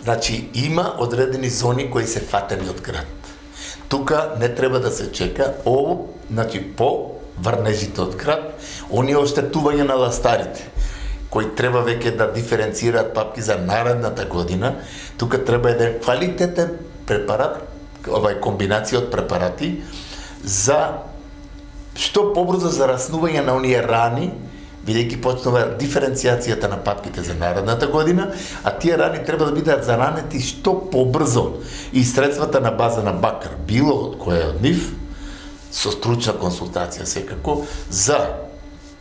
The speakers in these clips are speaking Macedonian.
Значи, има одредени зони кои се фатени од град. Тука не треба да се чека, ово, значи, по врнежите од град, оние оштетување на ластарите, кои треба веќе да диференцираат папки за наредната година, тука треба еден квалитетен препарат, комбинација од препарати, за што побрзо зараснување на оние рани, бидејќи почнува диференцијацијата на папките за наредната година, а тие рани треба да бидат заранети што побрзо и средствата на база на бакар, било од кој од нив, со стручна консултација секако, за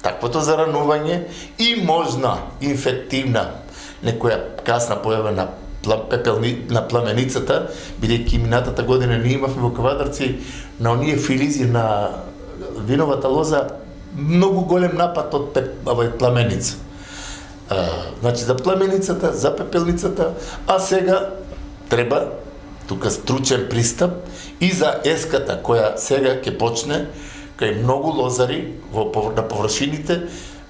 таквото заранување и можна инфективна некоја касна појава на на пламеницата, бидејќи минатата година ние имавме во Кавадарци на оние филизи на виновата лоза многу голем напад од пламеница. Значи за пламеницата, за пепелницата, а сега треба тука стручен пристап и за еската која сега ќе почне кај многу лозари на површините.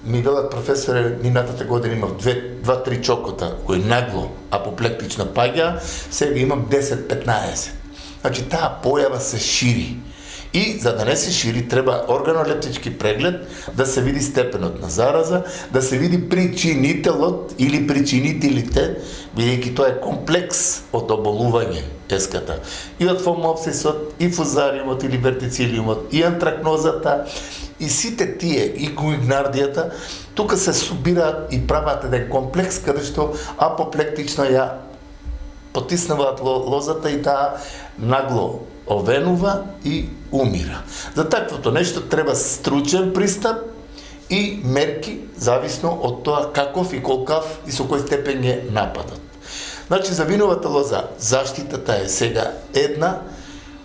Ми велат професоре, минатата година имав 2-3 чокота кои нагло апоплектично паѓа, сега имам 10-15. Значи таа појава се шири. И за да не се шири, треба органолептички преглед, да се види степенот на зараза, да се види причинителот или причинителите, бидејќи тоа е комплекс од оболување еската. И од фомопсисот, и фузариумот или вертицилиумот, и антракнозата, и сите тие, и куигнардијата, тука се субираат и прават еден комплекс каде што апоплектично ја потиснуваат лозата и таа нагло овенува и умира. За таквото нешто треба стручен пристап и мерки зависно од тоа каков и колкав и со кој степен е нападот. Значи за виновата лоза заштитата е сега една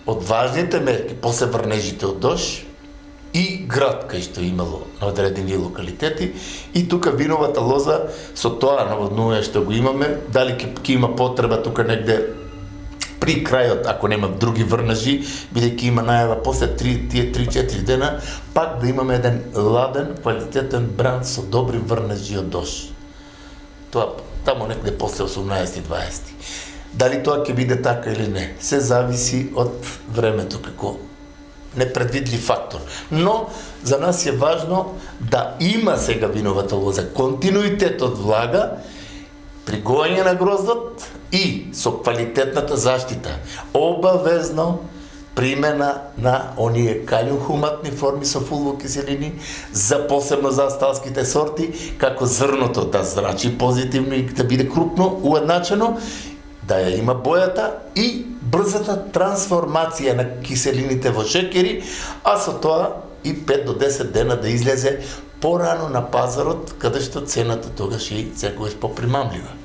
од важните мерки после врнежите од дожд и град кај што имало на одредени локалитети и тука виновата лоза со тоа наводнување што го имаме, дали ќе има потреба тука негде при крајот, ако нема други врнежи, бидејќи има најава после тие 3-4 дена, пак да имаме еден ладен, квалитетен бранд со добри врнежи од дожд. Тоа тамо некаде после 18-20. Дали тоа ќе биде така или не, се зависи од времето како непредвидлив фактор. Но за нас е важно да има сега виновата лоза континуитет од влага, пригоање на гроздот и со квалитетната заштита. Обавезно примена на оние калиумхуматни форми со фулвокиселини за посебно за асталските сорти, како зрното да зрачи позитивно и да биде крупно, уедначено, да ја има бојата и брзата трансформација на киселините во шекери, а со тоа и 5 до 10 дена да излезе порано на пазарот, каде што цената тогаш е секогаш попримамлива.